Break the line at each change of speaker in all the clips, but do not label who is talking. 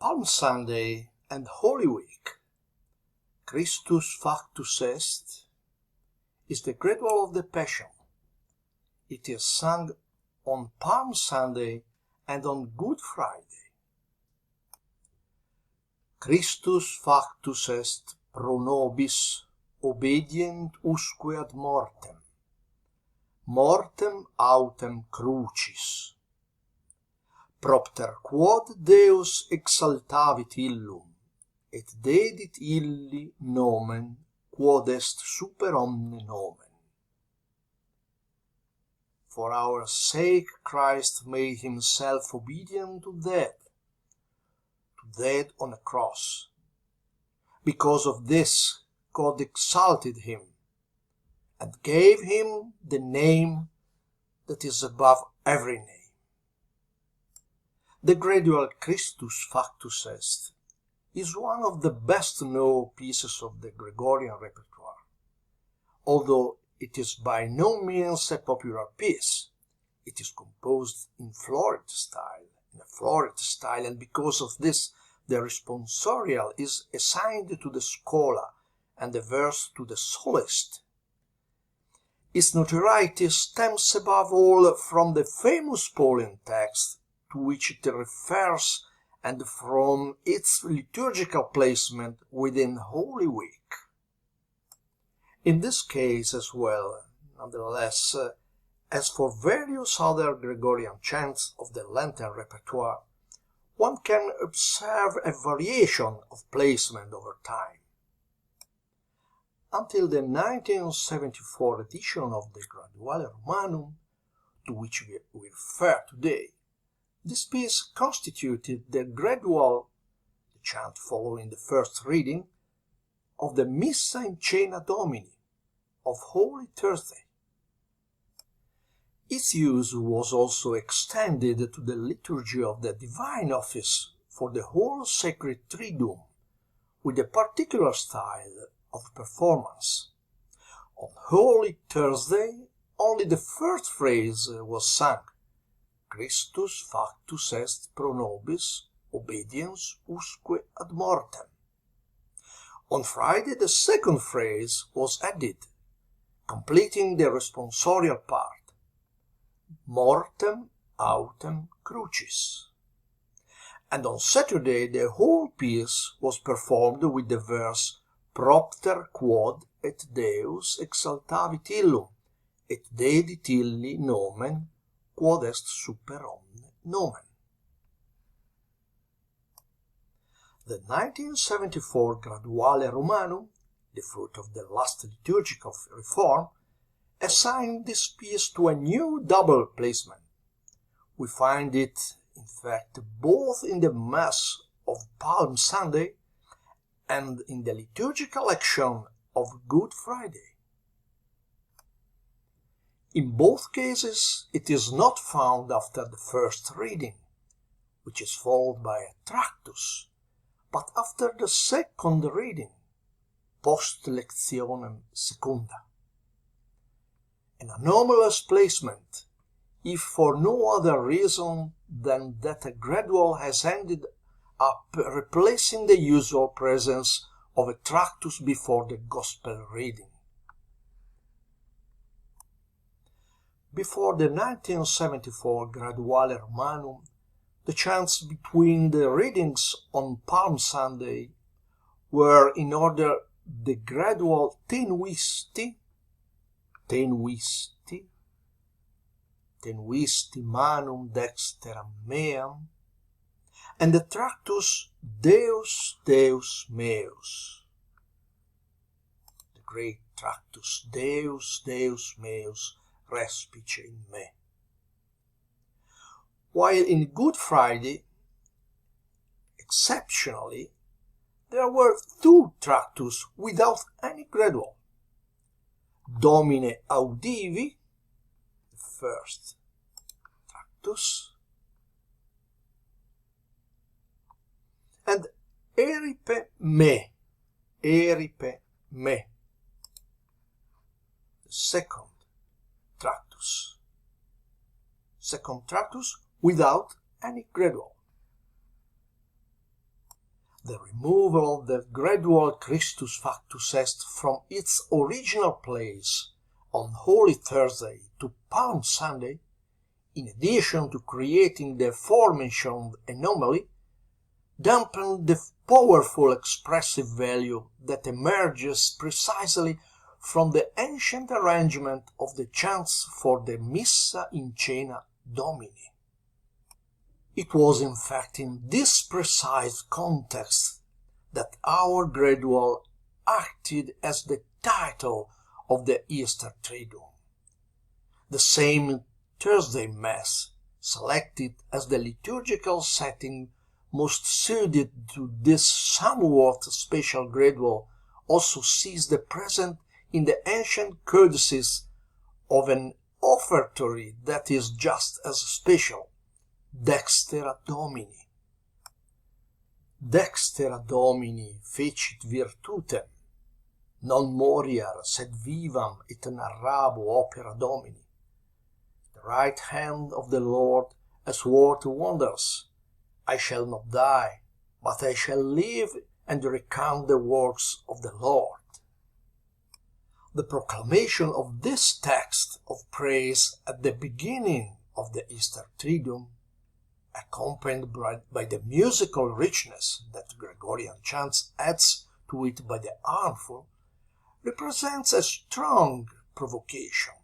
Palm Sunday and Holy Week, Christus factus est, is the gradual of the Passion. It is sung on Palm Sunday and on Good Friday. Christus factus est pro nobis obedient usque ad mortem, mortem autem crucis. Propter quod Deus exaltavit illum, et dedit illi nomen quod est super omne nomen. For our sake Christ made himself obedient to death on a cross. Because of this, God exalted him, and gave him the name that is above every name. The gradual Christus factus est is one of the best known pieces of the Gregorian repertoire. Although it is by no means a popular piece, it is composed in florid style, and because of this, the responsorial is assigned to the schola and the verse to the soloist. Its notoriety stems above all from the famous Pauline text to which it refers and from its liturgical placement within Holy Week. In this case as well, nonetheless, as for various other Gregorian chants of the Lenten repertoire, one can observe a variation of placement over time. Until the 1974 edition of the Graduale Romanum, to which we refer today, this piece constituted the gradual, the chant following the first reading, of the Missa in Cena Domini of Holy Thursday. Its use was also extended to the liturgy of the Divine Office for the whole Sacred Triduum, with a particular style of performance. On Holy Thursday, only the first phrase was sung, Christus factus est pro nobis obediens usque ad mortem. On Friday, the second phrase was added, completing the responsorial part, mortem autem crucis. And on Saturday, the whole piece was performed with the verse Propter quod et Deus exaltavit illum, et dedit illi nomen quod est super omne nomen. The 1974 Graduale Romanum, the fruit of the last liturgical reform, assigned this piece to a new double placement. We find it, in fact, both in the Mass of Palm Sunday and in the liturgical action of Good Friday. In both cases, it is not found after the first reading, which is followed by a tractus, but after the second reading, post lectionem secunda. An anomalous placement, if for no other reason than that a gradual has ended up replacing the usual presence of a tractus before the Gospel reading. Before the 1974 Graduale Romanum, the chants between the readings on Palm Sunday were in order the gradual tenuisti manum dexteram meam, and the tractus Deus, Deus meus, the great tractus Deus, Deus meus, respice in me. While in Good Friday, exceptionally, there were two tractus without any gradual. Domine audivi, the first tractus, and eripe me, the second tractus without any gradual. The removal of the gradual Christus Factus Est from its original place on Holy Thursday to Palm Sunday, in addition to creating the aforementioned anomaly, dampened the powerful expressive value that emerges precisely from the ancient arrangement of the chants for the Missa in Cena Domini. It was in fact in this precise context that our gradual acted as the title of the Easter Triduum. The same Thursday Mass, selected as the liturgical setting most suited to this somewhat special gradual, also sees the present in the ancient codices of an offertory that is just as special, Dextera Domini. Dextera Domini fecit virtutem, non moriar sed vivam et narrabo opera Domini. The right hand of the Lord has worked wonders. I shall not die, but I shall live and recount the works of the Lord. The proclamation of this text of praise at the beginning of the Easter Triduum, accompanied by the musical richness that Gregorian Chant adds to it by the armful, represents a strong provocation,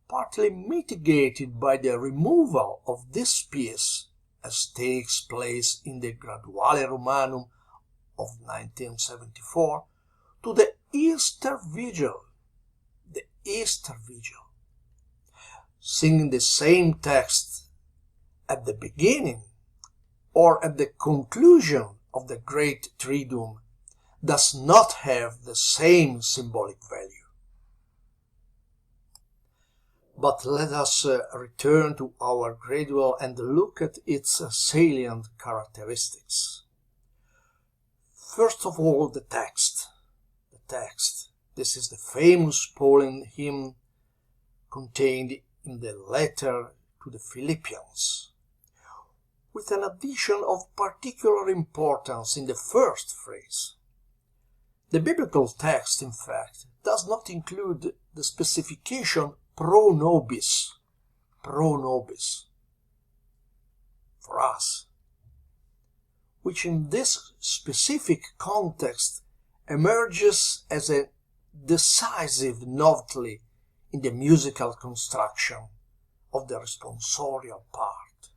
partly mitigated by the removal of this piece, as takes place in the Graduale Romanum of 1974, to the Easter Vigil. The Easter Vigil. Singing the same text at the beginning or at the conclusion of the Great Triduum does not have the same symbolic value. But let us return to our gradual and look at its salient characteristics. First of all, the text. This is the famous Pauline hymn contained in the letter to the Philippians, with an addition of particular importance in the first phrase. The biblical text, in fact, does not include the specification pro nobis, for us, which in this specific context emerges as a decisive novelty in the musical construction of the responsorial part.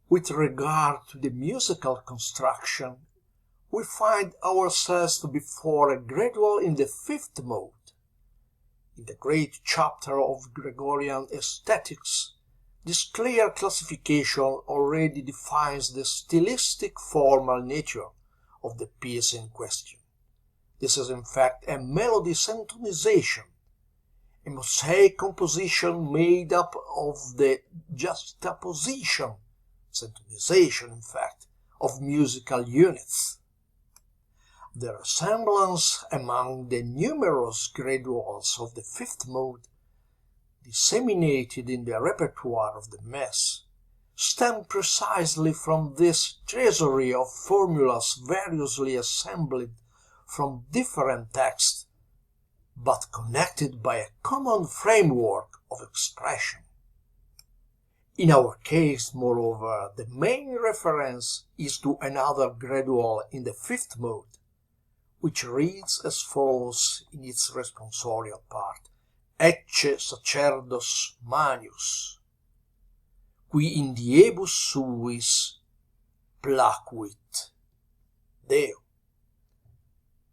With regard to the musical construction, we find ourselves before a gradual in the fifth mode. In the great chapter of Gregorian aesthetics, this clear classification already defines the stylistic formal nature of the piece in question. This is in fact a melody syntonization, a mosaic composition made up of the juxtaposition, syntonization in fact, of musical units. The resemblance among the numerous graduals of the fifth mode, disseminated in the repertoire of the Mass, stem precisely from this treasury of formulas variously assembled from different texts, but connected by a common framework of expression. In our case, moreover, the main reference is to another gradual in the fifth mode, which reads as follows in its responsorial part: Ecce sacerdos manius, qui in diebus suis placuit Deo.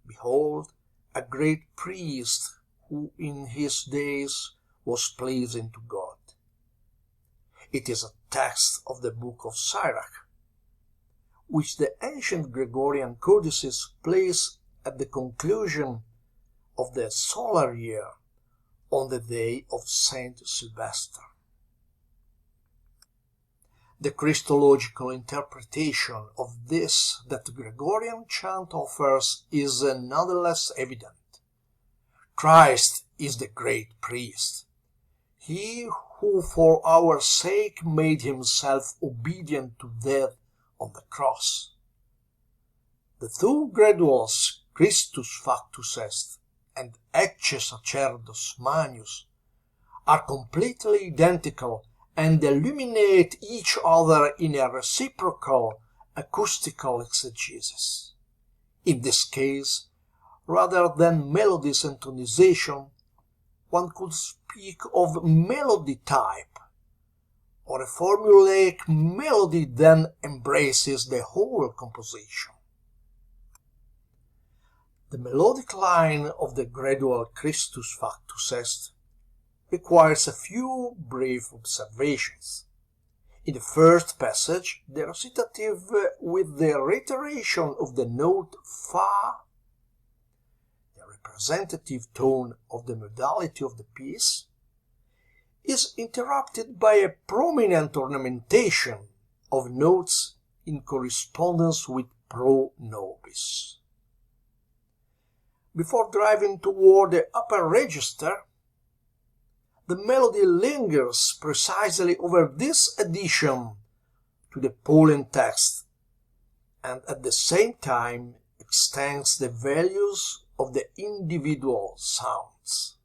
Behold, a great priest who in his days was pleasing to God. It is a text of the book of Sirach, which the ancient Gregorian codices place at the conclusion of the solar year on the day of Saint Sylvester. The Christological interpretation of this that Gregorian Chant offers is nonetheless evident. Christ is the great priest, he who for our sake made himself obedient to death on the cross. The two graduals, Christus factus est and Ecce sacerdos manius, are completely identical and illuminate each other in a reciprocal acoustical exegesis. In this case, rather than melody's intonization, one could speak of melody type, or a formulaic melody then embraces the whole composition. The melodic line of the gradual Christus factus est requires a few brief observations. In the first passage, the recitative with the reiteration of the note Fa, the representative tone of the modality of the piece, is interrupted by a prominent ornamentation of notes in correspondence with pro nobis. Before driving toward the upper register, the melody lingers precisely over this addition to the Pauline text, and at the same time extends the values of the individual sounds.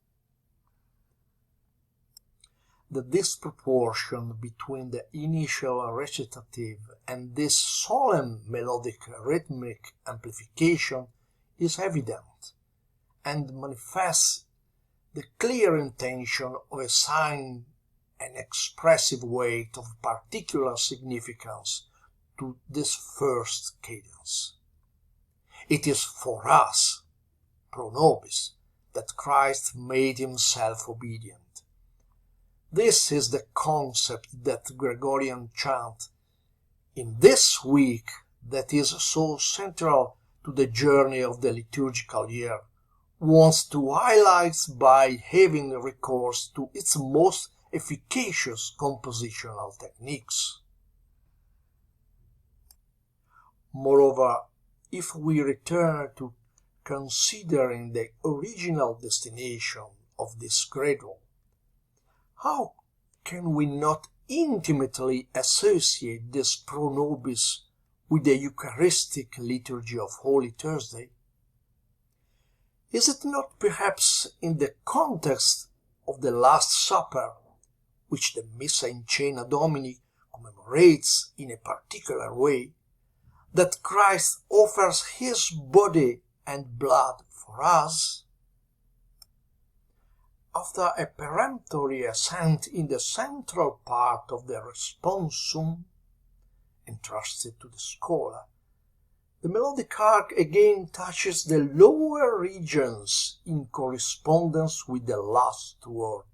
The disproportion between the initial recitative and this solemn melodic rhythmic amplification is evident, and manifests the clear intention of assigning an expressive weight of particular significance to this first cadence. It is for us, pro nobis, that Christ made himself obedient. This is the concept that Gregorian Chant, in this week that is so central to the journey of the liturgical year, wants to highlight by having recourse to its most efficacious compositional techniques. Moreover, if we return to considering the original destination of this gradual, how can we not intimately associate this pro nobis with the Eucharistic liturgy of Holy Thursday? Is it not perhaps in the context of the Last Supper, which the Missa in Cena Domini commemorates in a particular way, that Christ offers his body and blood for us? After a peremptory assent in the central part of the responsum, entrusted to the scholar, the melodic arc again touches the lower regions in correspondence with the last word,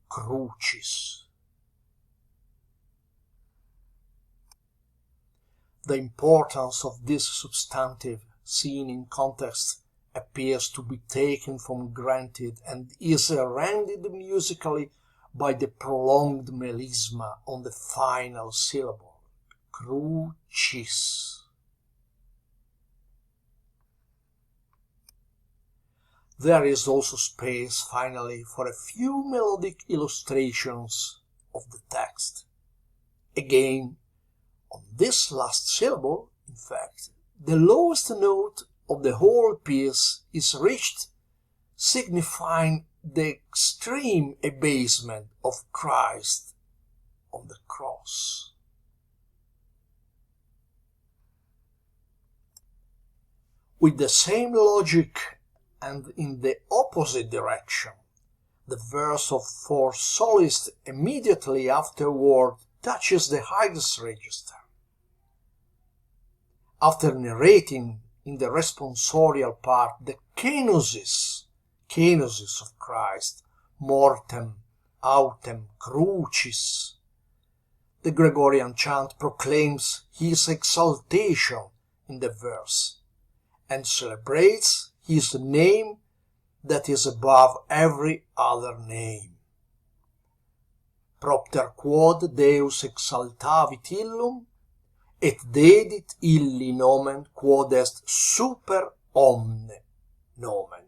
crucis. The importance of this substantive, seen in context, appears to be taken for granted and is rendered musically by the prolonged melisma on the final syllable, crucis. There is also space, finally, for a few melodic illustrations of the text. Again, on this last syllable, in fact, the lowest note of the whole piece is reached, signifying the extreme abasement of Christ on the cross. With the same logic and in the opposite direction, the verse of For Solis immediately afterward touches the highest register. After narrating in the responsorial part the kenosis of Christ, mortem autem crucis, the Gregorian chant proclaims his exaltation in the verse and celebrates his name that is above every other name. Propter quod Deus exaltavit illum, et dedit illi nomen quod est super omne nomen.